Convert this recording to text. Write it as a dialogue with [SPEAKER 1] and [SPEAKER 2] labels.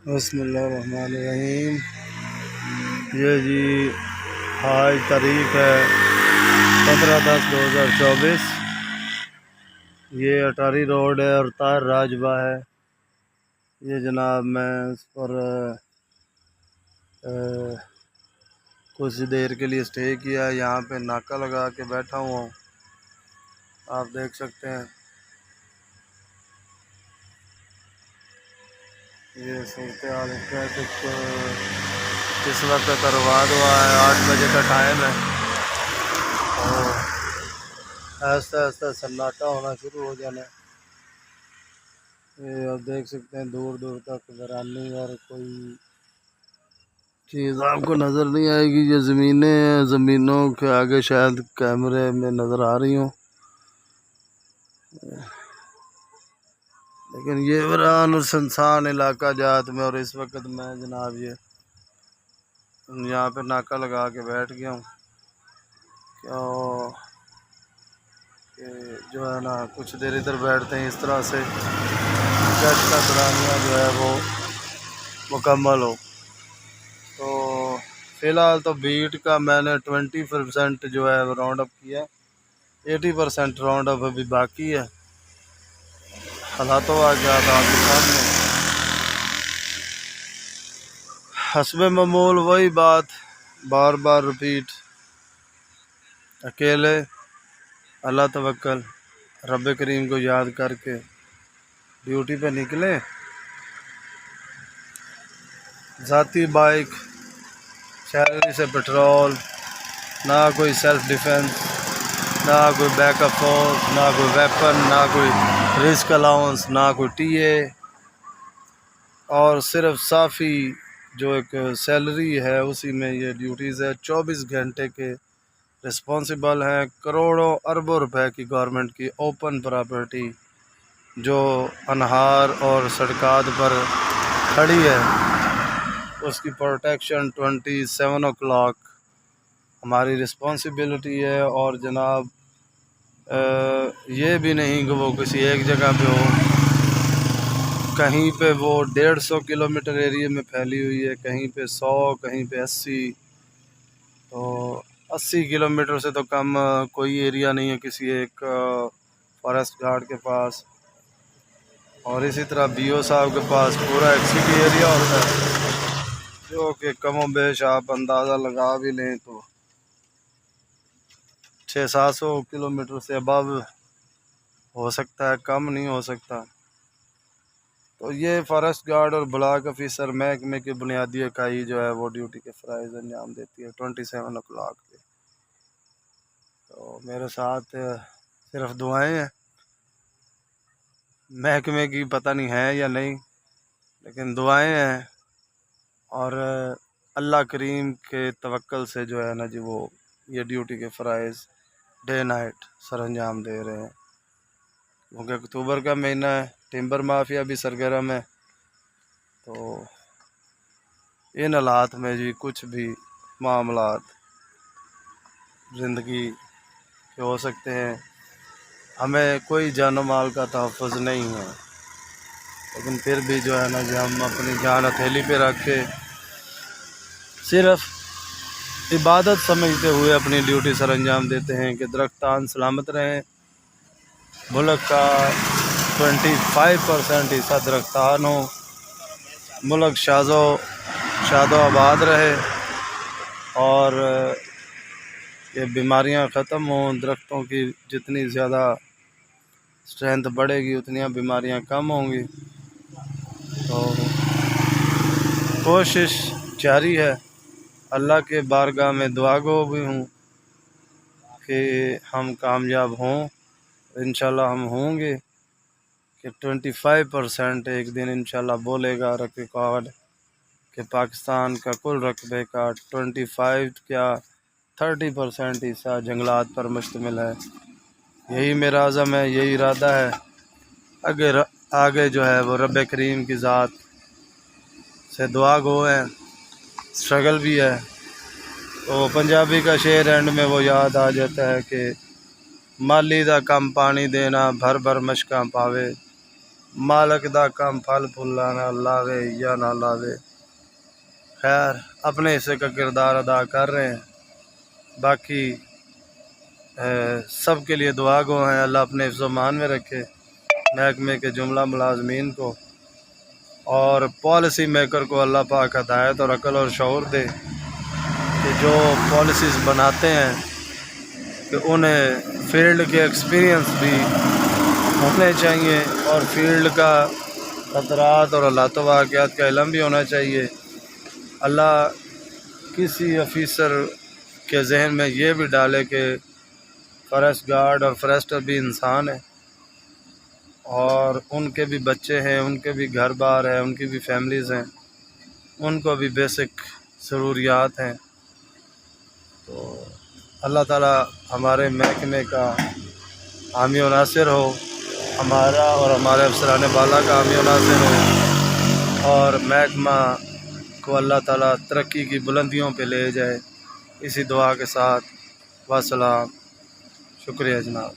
[SPEAKER 1] بسم اللہ الرحمن الرحیم۔ یہ جی آج تاریخ ہے 15/10/2024۔ یہ اٹاری روڈ ہے اور طاہر راجبہ ہے۔ یہ جناب میں اس پر کچھ دیر کے لیے اسٹے کیا، یہاں پہ ناکہ لگا کے بیٹھا ہوا ہوں، آپ دیکھ سکتے ہیں۔ یہ صورتحال ٹریفک اس وقت ترباد ہوا ہے، 8 بجے کا ٹائم ہے اور آہستہ آہستہ سناٹا ہونا شروع ہو جانا ہے۔ یہ آپ دیکھ سکتے ہیں دور دور تک ویرانی اور کوئی چیز آپ کو نظر نہیں آئے گی۔ یہ زمینیں ہیں، زمینوں کے آگے شاید کیمرے میں نظر آ رہی ہوں، لیکن یہ ویران اور سنسان علاقہ جات میں، اور اس وقت میں جناب یہ یہاں پہ ناکہ لگا کے بیٹھ گیا ہوں کہ جو ہے نا کچھ دیر ادھر بیٹھتے ہیں، اس طرح سے گشت کا دورانیہ جو ہے وہ مکمل ہو۔ تو فی الحال تو بیٹ کا میں نے 20% جو ہے وہ راؤنڈ اپ کیا، 80% راؤنڈ اپ ابھی باقی ہے۔ حالات و واقعات آپ کے سامنے، حسب معمول وہی بات بار بار رپیٹ، اکیلے اللہ توکل، رب کریم کو یاد کر کے ڈیوٹی پہ نکلیں۔ ذاتی بائک، سیلری سے پیٹرول، نہ کوئی سیلف ڈیفنس، نہ کوئی بیک اپ فورس، نہ کوئی ویپن، نہ کوئی رسک الاؤنس، نہ کوئی ٹی اے، اور صرف صافی جو ایک سیلری ہے اسی میں یہ ڈیوٹیز ہے۔ 24 گھنٹے کے رسپانسبل ہیں، کروڑوں اربوں روپے کی گورنمنٹ کی اوپن پراپرٹی جو انہار اور سڑکات پر کھڑی ہے، اس کی پروٹیکشن 27 o'clock ہماری رسپانسبلٹی ہے۔ اور جناب یہ بھی نہیں کہ وہ کسی ایک جگہ پہ ہو، کہیں پہ وہ 150 کلومیٹر ایریے میں پھیلی ہوئی ہے، کہیں پہ 100، کہیں پہ 80۔ تو 80 کلومیٹر سے تو کم کوئی ایریا نہیں ہے کسی ایک فارسٹ گارڈ کے پاس، اور اسی طرح بی او صاحب کے پاس پورا ایک سٹی ایریا ہوتا ہے جو کہ کم و بیش آپ اندازہ لگا بھی لیں تو 600-700 کلومیٹر سے ابو ہو سکتا ہے، کم نہیں ہو سکتا۔ تو یہ فارسٹ گارڈ اور بلاک آفیسر محکمے کی بنیادی اکائی جو ہے وہ ڈیوٹی کے فرائض انجام دیتی ہے 27 o'clock پہ۔ تو میرے ساتھ صرف دعائیں ہیں، محکمے کی پتہ نہیں ہے یا نہیں، لیکن دعائیں ہیں، اور اللہ کریم کے توکل سے جو ہے نا جی وہ یہ ڈیوٹی کے فرائض ڈے نائٹ سر انجام دے رہے ہیں، کیونکہ اکتوبر کا مہینہ ہے، ٹمبر مافیا بھی سرگرم ہے۔ تو ان حالات میں جی کچھ بھی معاملات زندگی کے ہو سکتے ہیں، ہمیں کوئی جان و مال کا تحفظ نہیں ہے، لیکن پھر بھی جو ہے نا جی ہم اپنی جان ہتھیلی پہ رکھ کے صرف عبادت سمجھتے ہوئے اپنی ڈیوٹی سر انجام دیتے ہیں کہ درختان سلامت رہیں، ملک کا 25% حصہ درختان ہو، ملک شاد و آباد رہے، اور یہ بیماریاں ختم ہوں۔ درختوں کی جتنی زیادہ اسٹرینتھ بڑھے گی اتنی بیماریاں کم ہوں گی۔ تو کوشش جاری ہے، اللہ کے بارگاہ میں دعا گو بھی ہوں کہ ہم کامیاب ہوں، انشاءاللہ ہم ہوں گے، کہ 25% ایک دن انشاءاللہ بولے گا ریکارڈ کہ پاکستان کا کل رقبے کا 25 کیا 30% حصہ جنگلات پر مشتمل ہے۔ یہی میرا عزم ہے، یہی ارادہ ہے۔ آگے جو ہے وہ رب کریم کی ذات سے دعا گو ہے، اسٹرگل بھی ہے۔ تو پنجابی کا شعر اینڈ میں وہ یاد آ جاتا ہے کہ مالی دا کم پانی دینا بھر بھر مشکاں پاوے، مالک دا کام پھل پھلا نہ لاوے یا نہ لاوے۔ خیر اپنے حصے کا کردار ادا کر رہے ہیں، باقی سب کے لیے دعا گو ہیں۔ اللہ اپنے حفظ و امان میں رکھے محکمے کے جملہ ملازمین کو، اور پالیسی میکر کو اللہ پاک ہدایت اور عقل اور شعور دے کہ جو پالیسیز بناتے ہیں کہ انہیں فیلڈ کے ایکسپیرینس بھی ہونے چاہیے، اور فیلڈ کا خطرات اور حالات و واقعات کا علم بھی ہونا چاہیے۔ اللہ کسی آفیسر کے ذہن میں یہ بھی ڈالے کہ فارسٹ گارڈ اور فارسٹر بھی انسان ہیں، اور ان کے بھی بچے ہیں، ان کے بھی گھر بار ہیں، ان کی بھی فیملیز ہیں، ان کو بھی بیسک ضروریات ہیں۔ تو اللہ تعالیٰ ہمارے محکمے کا حامی و ناصر ہو، ہمارا اور ہمارے افسران بالا کا حامی و ناصر ہو، اور محکمہ کو اللہ تعالیٰ ترقی کی بلندیوں پہ لے جائے۔ اسی دعا کے ساتھ والسلام، شکریہ جناب۔